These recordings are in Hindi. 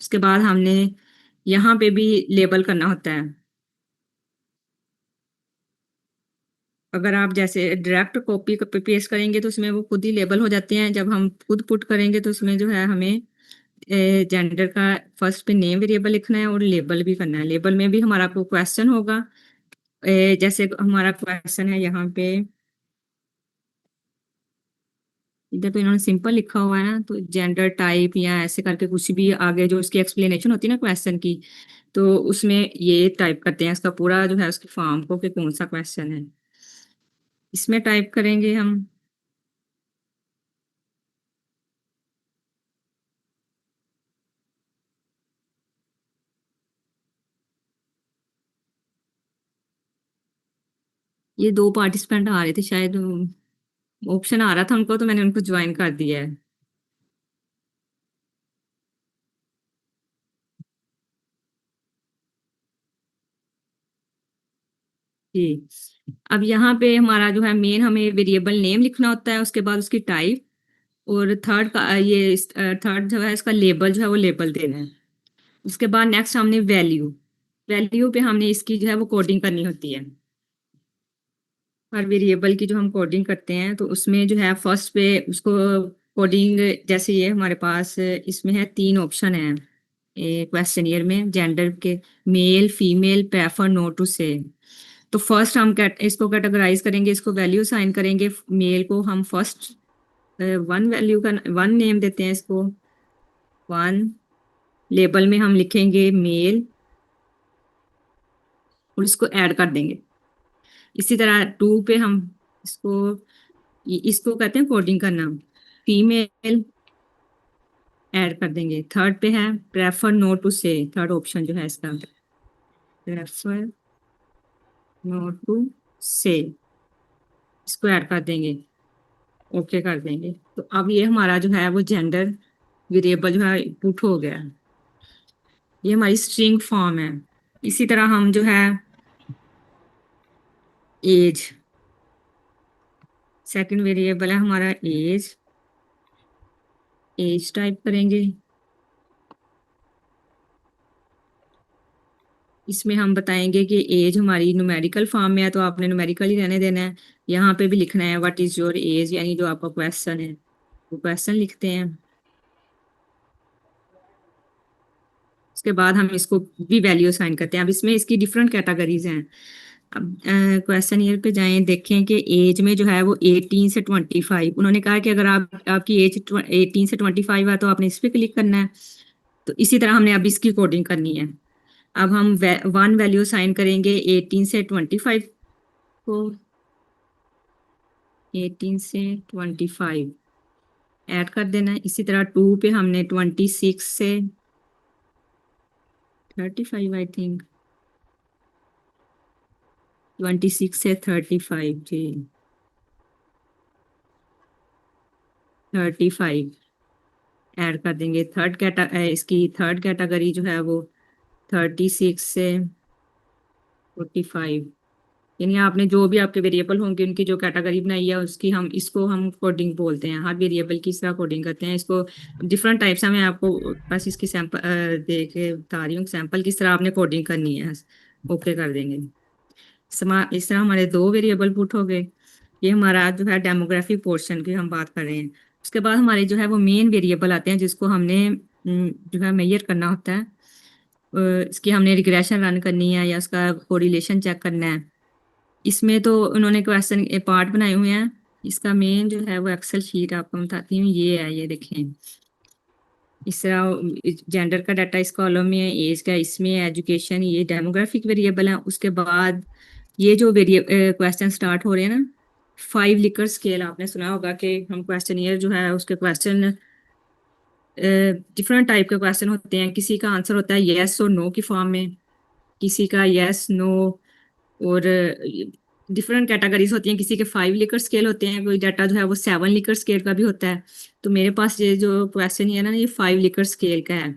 उसके बाद हमने यहाँ पे भी लेबल करना होता है। अगर आप जैसे डायरेक्ट कॉपी पेस्ट करेंगे तो उसमें वो खुद ही लेबल हो जाते हैं। जब हम खुद पुट करेंगे तो उसमें जो है हमें जेंडर का फर्स्ट पे नेम वेरिएबल लिखना है और लेबल भी करना है। लेबल में भी हमारा कोई क्वेश्चन होगा, जैसे हमारा क्वेश्चन है यहाँ पे, इधर तो इन्होंने सिंपल लिखा हुआ है ना, तो जेंडर टाइप या ऐसे करके कुछ भी आगे जो उसकी एक्सप्लेनेशन होती है ना क्वेश्चन की, तो उसमें ये टाइप करते हैं इसका पूरा जो है उसकी फॉर्म को कि कौन सा क्वेश्चन है, इसमें टाइप करेंगे हम। ये दो पार्टिसिपेंट आ रहे थे शायद, ऑप्शन आ रहा था उनको तो मैंने उनको ज्वाइन कर दिया है। जी, अब यहाँ पे हमारा जो है मेन हमें वेरिएबल नेम लिखना होता है, उसके बाद उसकी टाइप, और थर्ड का ये थर्ड जो है इसका लेबल जो है वो लेबल देना है। उसके बाद नेक्स्ट हमने वैल्यू, वैल्यू पे हमने इसकी जो है वो कोडिंग करनी होती है। हर वेरिएबल की जो हम कोडिंग करते हैं तो उसमें जो है फर्स्ट पे उसको कोडिंग, जैसे ये हमारे पास इसमें है तीन ऑप्शन है क्वेश्चनियर में जेंडर के, male female prefer not to say. तो फर्स्ट हम इसको कैटेगराइज करेंगे, इसको वैल्यू साइन करेंगे। मेल को हम फर्स्ट वन वैल्यू का वन नेम देते हैं इसको, वन। लेबल में हम लिखेंगे मेल और इसको ऐड कर देंगे। इसी तरह टू पे हम इसको इसको कहते हैं कोडिंग करना, फीमेल ऐड कर देंगे। थर्ड पे है प्रेफर नो टू से, थर्ड ऑप्शन जो है इसका, प्रेफर नो टू से, इसको ऐड कर देंगे, ओके कर देंगे। तो अब ये हमारा जो है वो जेंडर वेरिएबल जो है पुट हो गया। ये हमारी स्ट्रिंग फॉर्म है। इसी तरह हम जो है एज, सेकंड वेरिएबल है हमारा एज, एज टाइप करेंगे। इसमें हम बताएंगे कि एज हमारी न्यूमेरिकल फॉर्म में है तो आपने न्यूमेरिकल ही रहने देना है। यहाँ पे भी लिखना है व्हाट इज योर एज, यानी जो आपका क्वेश्चन है वो क्वेश्चन लिखते हैं। उसके बाद हम इसको भी वैल्यू असाइन करते हैं। अब इसमें इसकी डिफरेंट कैटेगरीज हैं। अब क्वेश्चन ईयर पे जाएं, देखें कि एज में जो है वो 18 से 25, उन्होंने कहा कि अगर आप आपकी एज 18 से 25 है तो आपने इस पे क्लिक करना है। तो इसी तरह हमने अब इसकी कोडिंग करनी है। अब हम वन वैल्यू साइन करेंगे 18 से 25 को, 18 से 25 ऐड कर देना है। इसी तरह टू पे हमने 26 से 35, आई थिंक 26 से 35, जी 35 ऐड कर देंगे। इसकी थर्ड कैटेगरी जो है वो 36 से 45, यानी आपने जो भी आपके वेरिएबल होंगे उनकी जो कैटेगरी बनाई है उसकी हम इसको हम कोडिंग बोलते हैं। हर वेरिएबल की इस तरह कोडिंग करते हैं इसको। डिफरेंट टाइप्स है, मैं आपको बस इसकी सैंपल दे के बता रही हूँ सैंपल किस तरह आपने कोडिंग करनी है। ओके कर देंगे। इस तरह हमारे दो वेरिएबल पुट हो गए। ये हमारा जो है डेमोग्राफिक पोर्शन की हम बात कर रहे हैं। उसके बाद हमारे जो है वो मेन वेरिएबल आते हैं जिसको हमने जो है मेजर करना होता है। इसकी हमने रिग्रेशन रन करनी है या उसका कोरिलेशन चेक करना है। इसमें तो उन्होंने क्वेश्चन पार्ट बनाए हुए हैं। इसका मेन जो है वो एक्सेल शीट आपको बताती हूँ, ये है, ये देखें। इस तरह जेंडर का डाटा इस कॉलम में है, एज का इसमें है, एजुकेशन, ये डेमोग्राफिक वेरिएबल है। उसके बाद ये जो क्वेश्चन स्टार्ट हो रहे हैं ना, 5 लिकर स्केल आपने सुना होगा कि हम क्वेश्चन ईयर जो है उसके क्वेश्चन डिफरेंट टाइप के क्वेश्चन होते हैं। किसी का आंसर होता है येस और नो की फॉर्म में, किसी का येस नो, और डिफरेंट कैटेगरीज होती हैं। किसी के 5 लिकर स्केल होते हैं, कोई डाटा जो है वो 7 लिकर स्केल का भी होता है। तो मेरे पास ये जो क्वेश्चन है ना, ये 5 लिकर स्केल का है।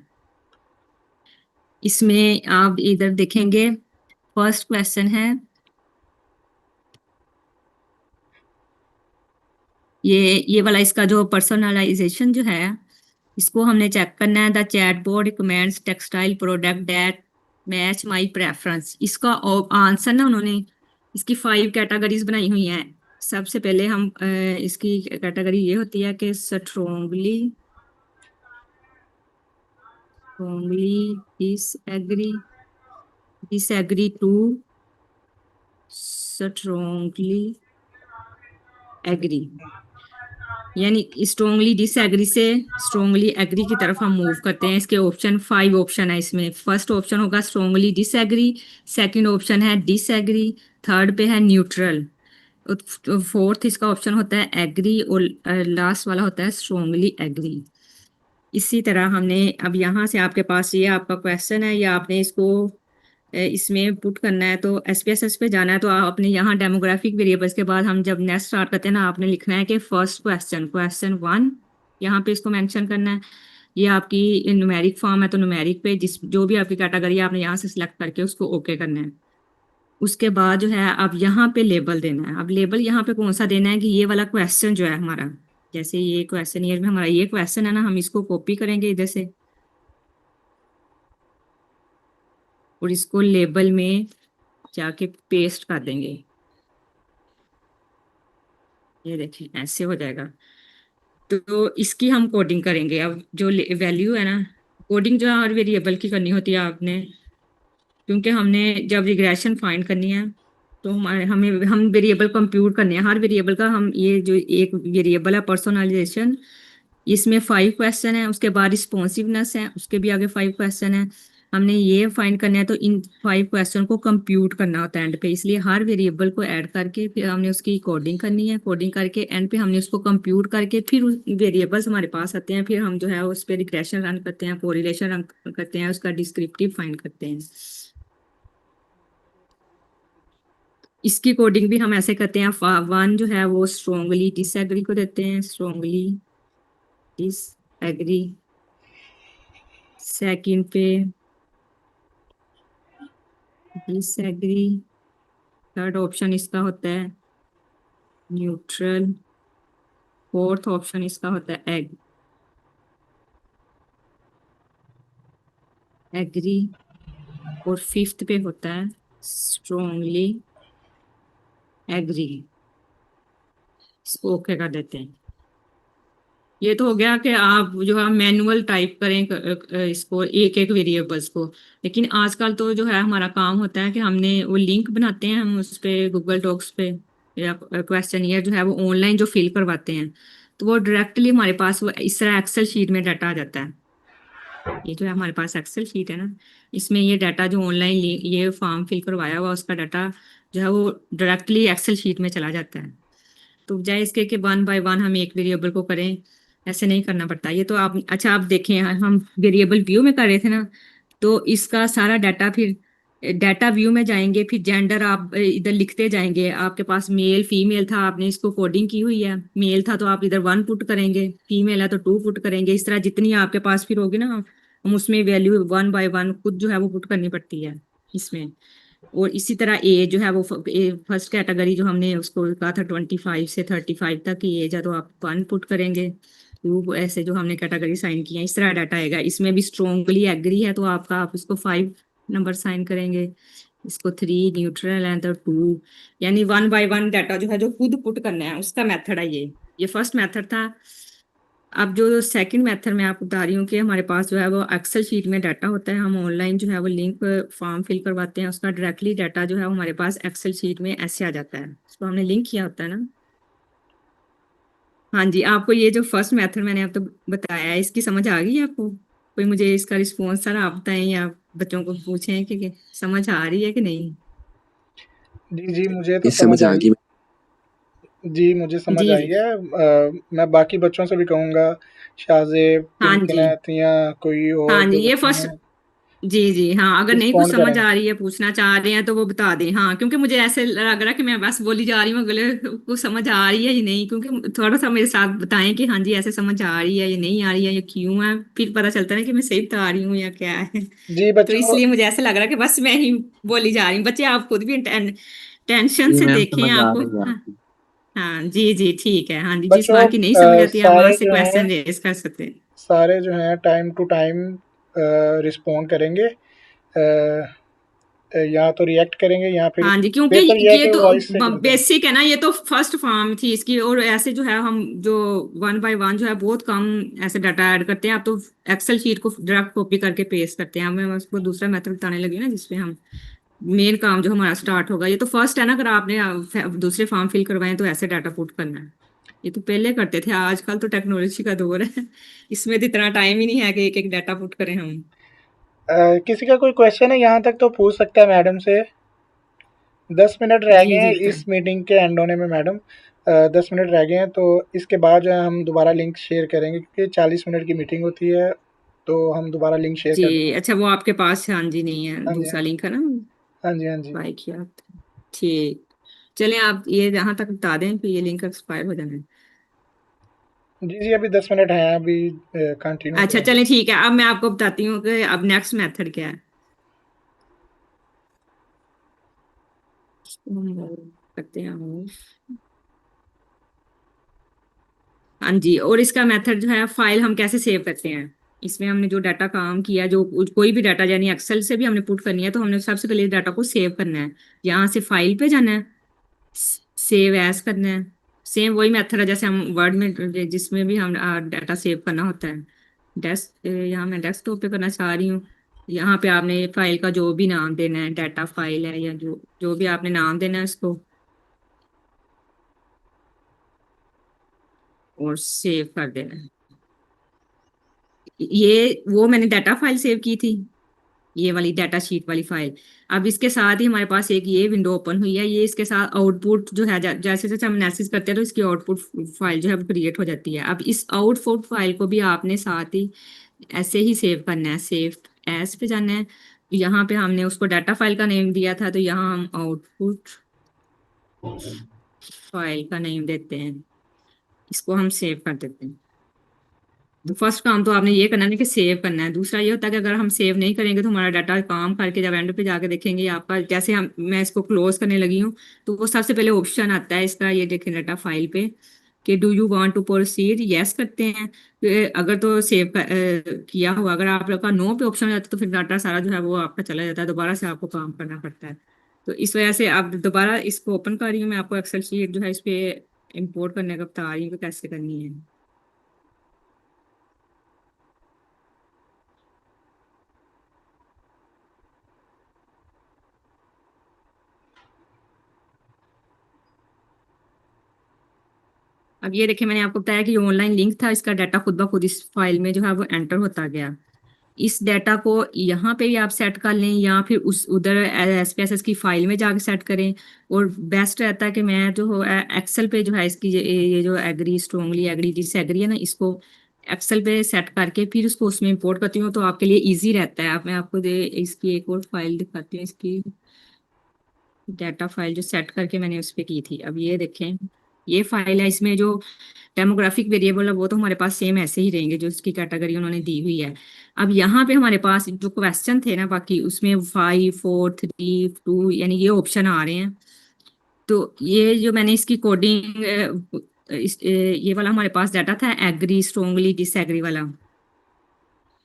इसमें आप इधर देखेंगे फर्स्ट क्वेश्चन है, ये वाला इसका जो पर्सनलाइजेशन जो है इसको हमने चेक करना है। The chatbot recommends textile product that match my preference. इसका आंसर ना उन्होंने इसकी 5 कैटेगरीज बनाई हुई हैं। सबसे पहले हम इसकी कैटेगरी ये होती है कि strongly disagree to strongly agree, यानी स्ट्रोंगली डिसएग्री से स्ट्रोंगली एग्री की तरफ हम मूव करते हैं। इसके ऑप्शन 5 ऑप्शन है इसमें। फर्स्ट ऑप्शन होगा स्ट्रोंगली डिसएग्री, सेकंड ऑप्शन है डिसएग्री, थर्ड पे है न्यूट्रल, फोर्थ इसका ऑप्शन होता है एग्री और लास्ट वाला होता है स्ट्रोंगली एग्री। इसी तरह हमने अब यहाँ से आपके पास ये आपका क्वेश्चन है या आपने इसको इसमें पुट करना है तो एसपीएसएस पे जाना है। तो आप अपने यहाँ डेमोग्राफिक वेरिएबल्स के बाद हम जब नेक्स्ट स्टार्ट करते हैं ना, आपने लिखना है कि फर्स्ट क्वेश्चन 1, यहाँ पे इसको मेंशन करना है। ये आपकी न्यूमेरिक फॉर्म है तो न्यूमेरिक पे जिस जो भी आपकी कैटेगरी है आपने यहाँ से सिलेक्ट करके उसको ओके करना है। उसके बाद जो है अब यहाँ पे लेबल देना है। अब लेबल यहाँ पे कौन सा देना है कि ये वाला क्वेश्चन जो है हमारा, जैसे ये क्वेश्चन ईयर में हमारा ये क्वेश्चन है ना, हम इसको कॉपी करेंगे इधर से और इसको लेबल में जाके पेस्ट कर देंगे। ये देखिए ऐसे हो जाएगा। तो इसकी हम कोडिंग करेंगे। अब जो वैल्यू है ना, कोडिंग जो है हर वेरिएबल की करनी होती है आपने, क्योंकि हमने जब रिग्रेशन फाइंड करनी है तो हमारे हम वेरिएबल कंप्यूट करने हैं हर वेरिएबल का। हम ये जो एक वेरिएबल है पर्सनलाइजेशन, इसमें 5 क्वेश्चन है, उसके बाद रिस्पॉन्सिवनेस है, उसके भी आगे 5 क्वेश्चन है। हमने ये फाइंड करना है तो इन 5 क्वेश्चन को कंप्यूट करना होता है एंड पे। इसलिए हर वेरिएबल को ऐड करके फिर हमने उसकी कोडिंग करनी है। कोडिंग करके एंड पे हमने उसको कंप्यूट करके फिर वेरिएबल्स हमारे पास आते हैं। फिर हम जो है उस पर रिग्रेशन रन करते हैं, कोरिलेशन रन करते हैं, उसका डिस्क्रिप्टिव फाइंड करते हैं। इसकी कोडिंग भी हम ऐसे करते हैं। 1 जो है वो स्ट्रोंगली डिसएग्री को देते हैं, स्ट्रोंगली डिसएग्री। सेकंड पे डिसएग्री, थर्ड ऑप्शन इसका होता है न्यूट्रल, फोर्थ ऑप्शन इसका होता है एग्री और फिफ्थ पे होता है स्ट्रोंगली एग्री। इसको ओके कर देते हैं। ये तो हो गया कि आप जो है मैनुअल टाइप करें इसको एक एक वेरिएबल्स को। लेकिन आजकल तो जो है हमारा काम होता है कि हमने वो लिंक बनाते हैं, हम उस पे गूगल डॉक्स पे या क्वेश्चन ईयर जो है वो ऑनलाइन जो फिल करवाते हैं तो वो डायरेक्टली हमारे पास वो इस तरह एक्सेल शीट में डाटा आ जाता है। ये जो है हमारे पास एक्सेल शीट है ना, इसमें ये डाटा जो ऑनलाइन ये फॉर्म फिल करवाया हुआ उसका डाटा जो है वो डायरेक्टली एक्सेल शीट में चला जाता है। तो बजाय इसके कि 1 बाय 1 हम एक वेरिएबल को करें, ऐसे नहीं करना पड़ता। ये तो आप अच्छा आप देखें हम वेरिएबल व्यू में कर रहे थे ना, तो इसका सारा डाटा फिर डाटा व्यू में जाएंगे, फिर जेंडर आप इधर लिखते जाएंगे। आपके पास मेल फीमेल था, आपने इसको कोडिंग की हुई है। मेल था तो आप इधर 1 पुट करेंगे, फीमेल है तो 2 पुट करेंगे। इस तरह जितनी आपके पास फिर होगी ना, हम उसमें वैल्यू 1 बाय 1 खुद जो है वो पुट करनी पड़ती है इसमें। और इसी तरह ए जो है वो फर्स्ट कैटेगरी जो हमने उसको कहा था 25 से 35 तक की एज है तो आप 1 पुट करेंगे। तो ऐसे जो हमने कैटेगरी साइन किया इस तरह डाटा आएगा। इसमें भी स्ट्रोंगली एग्री है तो आपका आप इसको 5 नंबर साइन करेंगे, इसको 3 न्यूट्रल एंड 2, यानी 1 बाय 1 डाटा जो है जो खुद पुट करना है उसका मेथड है ये फर्स्ट मेथड था। अब जो सेकंड मेथड मैं आपको बता रही हूँ कि हमारे पास जो है वो एक्सेल शीट में डाटा होता है। हम ऑनलाइन जो है वो लिंक फॉर्म फिल करवाते हैं, उसका डायरेक्टली डाटा जो है हमारे पास एक्सेल शीट में ऐसे आ जाता है। उसको हमने लिंक किया होता है ना। हाँ जी, आपको ये जो फर्स्ट मेथड मैंने आपको बताया है इसकी समझ आ गई है आपको? कोई मुझे इसका रिस्पॉन्स सर आप बताएं या बच्चों को पूछें कि समझ आ रही है कि नहीं? जी, जी, मुझे तो ये समझ आ गई। जी, मुझे समझ जी आई जी। है। मैं बाकी बच्चों से भी कहूँगा, शाहज़ेब, हाँ जी। किनकिनत या कोई और हाँ जी, जो ये बच्चे फर्स्ट। हैं, जी जी हाँ, अगर नहीं कुछ रिस्पॉन्ड समझ करें। आ रही है पूछना चाह रहे हैं तो वो बता दें। हाँ, क्योंकि मुझे ऐसे लग रहा है कि मैं बस बोली जा रही हूँ, अगले को समझ आ रही है या नहीं। क्योंकि थोड़ा सा मेरे साथ बताएं कि हाँ जी ऐसे समझ आ रही है या नहीं आ रही है या क्यों है, फिर पता चलता है कि मैं सही बता रही हूँ या क्या है। जी, तो बच्चों इसलिए मुझे ऐसा लग रहा है कि बस मैं ही बोली जा रही हूँ। बच्चे आप खुद भी टेंशन जी से मैम देखें समझ आ आपको। रही है हाँ, आपकी। हाँ जी जी ठीक है, हाँ जी, जिस बच्चों बार की नहीं समझ आती है हम वहां सारे से जो हैं क्वेश्चन रेज कर सकते हैं। सारे जो हैं टाइम टू टाइम रिस्पॉन्ड करेंगे, या तो रिएक्ट करेंगे या फिर हाँ जी, क्योंकि बेहतर यह है ये कि तो वॉइस से करते हैं। बेसिक है ना, ये तो फर्स्ट फॉर्म थी इसकी, और ऐसे जो है हम जो वन बाय वन जो है बहुत कम ऐसे डाटा ऐड करते हैं। आप तो एक्सेल शीट को डायरेक्ट कॉपी करके पेस्ट करते हैं। अब मैं उसको दूसरा मेथड बताने लगी ना, जिसपे हम मेन काम जो हमारा स्टार्ट होगा। ये तो फर्स्ट है ना, अगर आपने दूसरे फॉर्म फिल करवाए तो ऐसे डाटा पुट करना है। ये तो पहले करते थे, आजकल तो टेक्नोलॉजी का दौर है। इसमें तो इतना टाइम ही नहीं है कि एक एक डाटा पुट करें हम। किसी का कोई क्वेश्चन है यहाँ तक तो पूछ सकता है मैडम से। 10 मिनट रह गए जी हैं जी इस मीटिंग के एंड होने में मैडम। 10 मिनट रह गए हैं, तो इसके बाद जो है हम दोबारा लिंक शेयर करेंगे, क्योंकि 40 मिनट की मीटिंग होती है, तो हम दोबारा लिंक शेयर कर जी। देंगे। अच्छा, वो आपके पास, हाँ जी, नहीं है हाँ जी, हाँ दूसरा जी। लिंक है ना? हाँ जी, हाँ जी। बाय किया आपने। ठीक। चलें, आप ये जहां तक बता दें कि ये लिंक एक्सपायर हो जाना है। जी, जी, अभी 10 मिनट हैं, अभी कंटिन्यू अच्छा करेंगे। चलें ठीक है, अब मैं आपको बताती हूँ कि अब नेक्स्ट मेथड क्या है। करते हैं हम। हाँ जी, और इसका मेथड जो है, फाइल हम कैसे सेव करते हैं। इसमें हमने जो डाटा काम किया, जो कोई भी डाटा यानी एक्सेल से भी हमने पुट करनी है, तो हमने सबसे पहले डाटा को सेव करना है। यहाँ से फाइल पे जाना है, सेव एज करना है। सेम वही मेथड है जैसे हम वर्ड में, जिसमें भी हम डाटा सेव करना होता है। यहाँ मैं डेस्कटॉप पे करना चाह रही हूँ। यहाँ पे आपने फाइल का जो भी नाम देना है, डाटा फाइल है या जो जो भी आपने नाम देना है उसको, और सेव कर देना है। ये वो मैंने डाटा फाइल सेव की थी, ये वाली डाटा शीट वाली फाइल। अब इसके साथ ही हमारे पास एक ये विंडो ओपन हुई है, ये इसके साथ आउटपुट जो है, जैसे जैसे हम एनालिसिस करते हैं तो इसकी आउटपुट फाइल जो है वो क्रिएट हो जाती है। अब इस आउटपुट फाइल को भी आपने साथ ही ऐसे ही सेव करना है, सेव एज पे जाना है। यहाँ पे हमने उसको डाटा फाइल का नेम दिया था, तो यहाँ हम आउटपुट फाइल का नेम देते हैं, इसको हम सेव कर देते हैं। तो फर्स्ट काम तो आपने ये करना है कि सेव करना है। दूसरा ये होता है कि अगर हम सेव नहीं करेंगे तो हमारा डाटा काम करके जब एंड पे जाके देखेंगे आपका, जैसे हम मैं इसको क्लोज करने लगी हूँ, तो वो सबसे पहले ऑप्शन आता है इसका, ये देखें डाटा फाइल पे, कि do you want to proceed, yes करते हैं। फिर अगर तो सेव किया हुआ, अगर आप लोग का नो पे ऑप्शन हो जाता है, तो फिर डाटा सारा जो है वो आपका चला जाता है, दोबारा से आपको काम करना पड़ता है। तो इस वजह से आप दोबारा इसको ओपन कर रही हूँ, मैं आपको एक्सेल शीट जो है इस पे इम्पोर्ट करने का बता रही हूँ कि कैसे करनी है। अब ये देखिए, मैंने आपको बताया कि ये ऑनलाइन लिंक था, इसका डाटा खुद ब खुद इस फाइल में जो है वो एंटर होता गया। इस डाटा को यहाँ पे भी आप सेट कर लें, या फिर उस उधर एसपीएसएस की फाइल में जाके सेट करें। और बेस्ट रहता है कि मैं जो हो एक्सेल पे जो है इसकी ये जो एग्री, स्ट्रोंगली एग्री, डिसएग्री है ना, इसको एक्सेल पे सेट करके फिर उसको उसमें इंपोर्ट करती हूँ, तो आपके लिए इजी रहता है। आप मैं आपको इसकी एक और फाइल दिखाती हूँ, इसकी डाटा फाइल जो सेट करके मैंने उस पे की थी। अब ये देखें, ये फाइल है, इसमें जो डेमोग्राफिक वेरिएबल है वो तो हमारे पास सेम ऐसे ही रहेंगे जो इसकी कैटेगरी उन्होंने दी हुई है। अब यहाँ पे हमारे पास जो क्वेश्चन थे ना बाकी, उसमें 5 4 3 2 यानी ये ऑप्शन आ रहे हैं। तो ये जो मैंने इसकी कोडिंग, ये वाला हमारे पास डाटा था एग्री, स्ट्रोंगली, डिसएग्री वाला,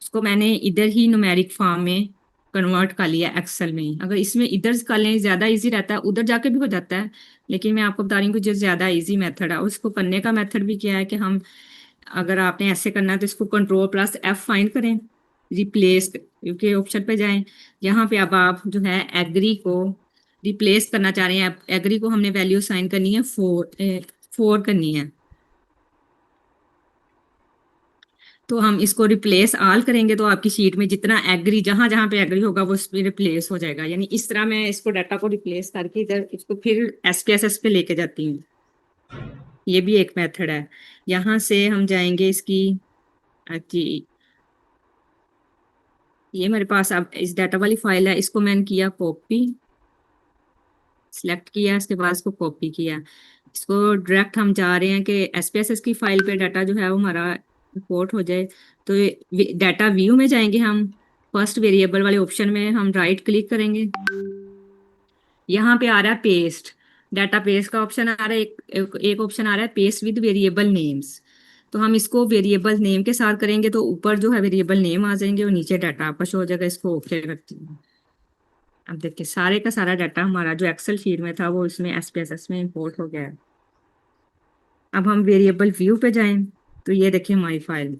उसको मैंने इधर ही न्यूमेरिक फॉर्म में कन्वर्ट कर लिया एक्सेल में ही। अगर इसमें इधर कर लें ज्यादा इजी रहता है, उधर जाके भी हो जाता है, लेकिन मैं आपको बता रही हूँ कि जो ज्यादा इजी मेथड है, उसको करने का मेथड भी क्या है कि हम, अगर आपने ऐसे करना है तो इसको कंट्रोल+F फाइंड करें, रिप्लेस के ऑप्शन पे जाएं। यहाँ पे अब आप जो है एग्री को रिप्लेस करना चाह रहे हैं, एग्री को हमने वैल्यू साइन करनी है 4 करनी है। तो हम इसको रिप्लेस आल करेंगे, तो आपकी शीट में जितना एग्री, जहां जहां पे एग्री होगा वो उस पर रिप्लेस हो जाएगा। यानी इस तरह मैं इसको डाटा को रिप्लेस करके इधर इसको फिर एसपीएसएस पे लेके जाती हूँ। ये भी एक मेथड है। यहाँ से हम जाएंगे इसकी, जी, ये मेरे पास अब इस डाटा वाली फाइल है, इसको मैंने किया कॉपी, सिलेक्ट किया, इसके बाद इसको कॉपी किया। इसको डायरेक्ट हम जा रहे हैं कि एसपीएसएस की फाइल पे डाटा जो है वो हमारा रिपोर्ट हो जाए। तो डाटा व्यू में जाएंगे हम, फर्स्ट वेरिएबल वाले ऑप्शन में हम राइट क्लिक करेंगे, यहाँ पे आ रहा है पेस्ट। डाटाबेस का ऑप्शन आ रहा है, एक ऑप्शन आ रहा है पेस्ट विद वेरिएबल नेम्स। तो हम इसको वेरिएबल नेम के साथ करेंगे तो ऊपर जो है वेरिएबल नेम आ जाएंगे और नीचे डाटा आपका शो हो जाएगा। इसको ओके करती हूँ। अब देखिए सारे का सारा डाटा हमारा जो एक्सेल शीट में था वो इसमें एसपीएसएस में इंपोर्ट हो गया है। अब हम वेरिएबल व्यू पे जाएं तो ये देखिए हमारी फाइल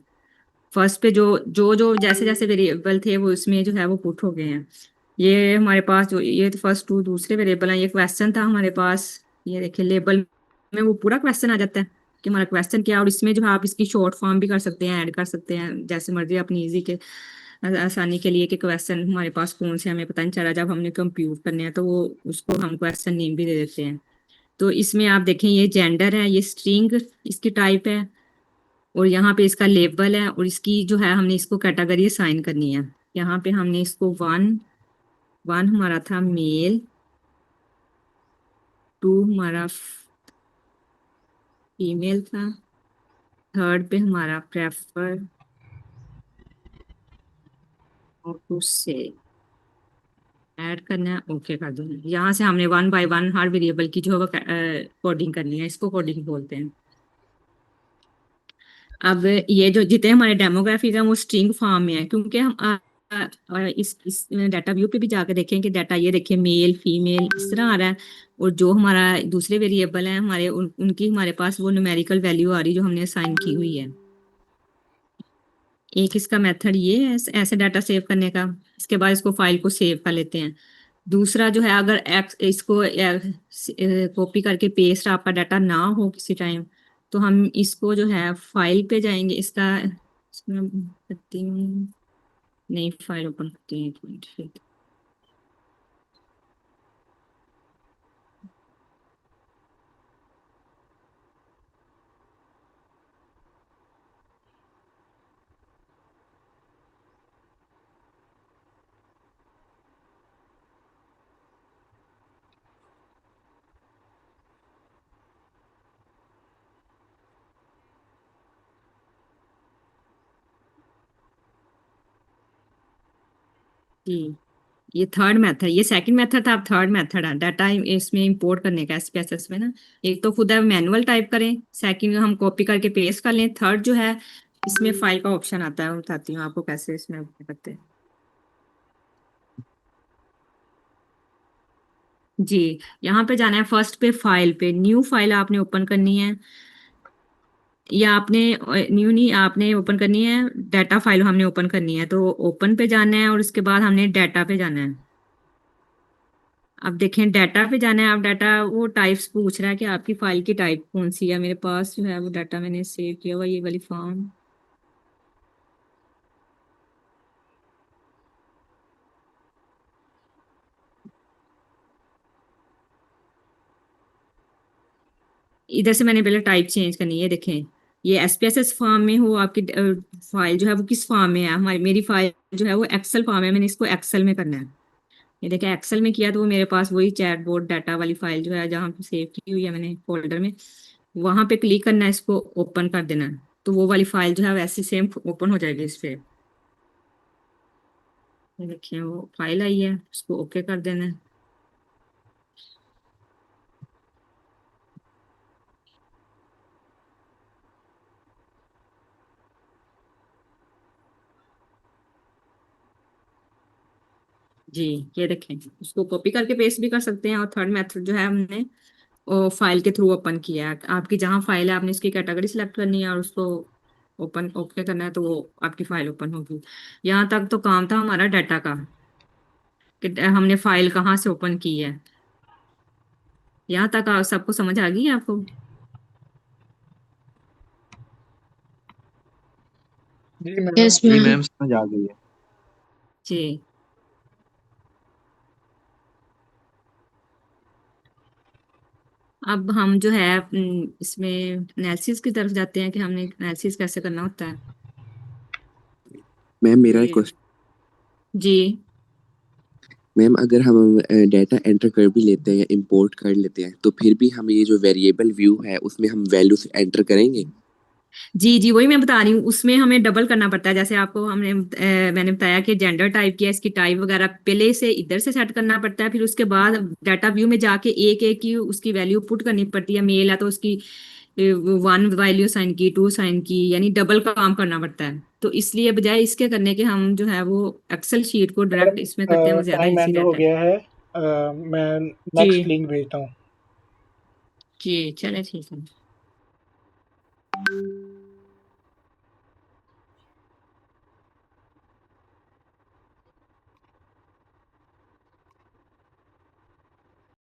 फर्स्ट पे जो जो जो जैसे जैसे वेरिएबल थे वो इसमें जो है वो पुट हो गए हैं। ये हमारे पास जो ये तो फर्स्ट टू दूसरे वेरिएबल हैं, ये क्वेश्चन था हमारे पास। ये देखिए लेबल में वो पूरा क्वेश्चन आ जाता है कि हमारा क्वेश्चन क्या है, और इसमें जो है आप इसकी शॉर्ट फॉर्म भी कर सकते हैं, ऐड कर सकते हैं जैसे मर्जी अपनी इजी के आसानी के लिए कि क्वेश्चन हमारे पास कौन से हमें पता नहीं चला जब हमने कंप्यूट करने हैं तो वो उसको हम क्वेश्चन नेम भी दे देते हैं। तो इसमें आप देखें ये जेंडर है, ये स्ट्रिंग इसकी टाइप है, और यहाँ पे इसका लेबल है, और इसकी जो है हमने इसको कैटेगरी असाइन करनी है। यहाँ पे हमने इसको वन वन हमारा था मेल, टू हमारा फीमेल था, थर्ड पे हमारा प्रेफर, और टू से ऐड करना है, ओके कर दो। यहाँ से हमने one by one her variable की जो है कोडिंग करनी है, इसको कोडिंग बोलते हैं। अब ये जो जितने हमारे डेमोग्राफिक है वो स्ट्रिंग फॉर्म में है, क्योंकि हम इस डाटा व्यू पे भी जाकर देखें कि डाटा ये देखिए मेल फीमेल इस तरह आ रहा है, और जो हमारा दूसरे वेरिएबल हैं हमारे उनकी हमारे पास वो न्यूमेरिकल वैल्यू आ रही जो हमने असाइन की हुई है। एक इसका मेथड ये है ऐसे डाटा सेव करने का। इसके बाद इसको फाइल को सेव कर लेते हैं। दूसरा जो है अगर इसको कॉपी करके पेस्ट आपका डाटा ना हो किसी टाइम, तो हम इसको जो है फाइल पे जाएंगे, इसका इसमें करती हूँ, नई फाइल ओपन करती हूँ, एक मिनट फिर। जी ये थर्ड मेथड, ये सेकंड मेथड था, अब थर्ड मेथड है डाटा इसमें इंपोर्ट करने का एसपीएसएस में ना। एक तो खुद मैनुअल टाइप करें, सेकंड हम कॉपी करके पेस्ट कर लें, थर्ड जो है इसमें फाइल का ऑप्शन आता है, मैं बताती हूँ आपको कैसे इसमें करते हैं। जी यहाँ पे जाना है फर्स्ट पे, फाइल पे न्यू फाइल आपने ओपन करनी है, या आपने न्यू नहीं आपने ओपन करनी है डाटा फाइल हमने ओपन करनी है, तो ओपन पे जाना है और उसके बाद हमने डाटा पे जाना है। अब देखें डाटा पे जाना है, अब डाटा वो टाइप्स पूछ रहा है कि आपकी फाइल की टाइप कौन सी है। मेरे पास जो है वो डाटा मैंने सेव किया हुआ ये वाली फॉर्म। इधर से मैंने पहले टाइप चेंज करनी है, देखें ये एसपीएसएस फॉर्म में हो आपकी फाइल जो है वो किस फॉर्म में है। हमारी मेरी फाइल जो है वो एक्सेल फॉर्म है, मैंने इसको एक्सेल में करना है। ये देखें एक्सेल में किया तो वो मेरे पास वही चैटबॉट डाटा वाली फाइल जो है जहाँ पे सेव की हुई है मैंने फोल्डर में, वहां पे क्लिक करना है, इसको ओपन कर देना है, तो वो वाली फाइल जो है वैसे सेम ओपन हो जाएगी इस पे। ये देखिए वो फाइल आई है, उसको ओके कर देना है। जी ये देखें उसको कॉपी करके पेस्ट भी कर सकते हैं, और थर्ड मेथड जो है हमने वो फाइल के थ्रू ओपन किया है। आपकी जहाँ फाइल है आपने उसकी कैटेगरी सिलेक्ट करनी है और उसको ओपन ओके करना है, तो वो आपकी फाइल ओपन होगी। यहाँ तक तो काम था हमारा डाटा का कि हमने फाइल कहाँ से ओपन की है। यहाँ तक सबको समझ आ गई है आपको? जी मैडम। यस जी मैम। मैम समझ आ गई है। जी अब हम जो है इसमें एनालिसिस की तरफ जाते हैं कि हमने एनालिसिस कैसे करना होता है। मैम मेरा एक ये क्वेश्चन। जी मैम अगर हम डाटा एंटर कर भी लेते हैं या इंपोर्ट कर लेते हैं तो फिर भी हम ये जो वेरिएबल व्यू है उसमें हम वैल्यूज एंटर करेंगे? जी, वही मैं बता रही हूँ, उसमें हमें डबल करना पड़ता है। जैसे आपको मैंने बताया कि जेंडर टाइप किया, इसकी टाइप वगैरह पहले से इधर से सेट करना पड़ता है, फिर उसके बाद डाटा व्यू में जाके एक एक की उसकी वैल्यू पुट करनी पड़ती है। मेल है तो उसकी 1 वैल्यू साइन की, 2 साइन की, यानी डबल काम करना पड़ता है। तो इसलिए बजाय इसके करने के हम जो है वो एक्सेल शीट को डायरेक्ट मैडम इसमें करते हैं, वो ज्यादा टाइम इजी एंड हो रहता है। गया है। मैं नेक्स्ट जी लिंक भेजता हूँ। जी, चले ठीक है।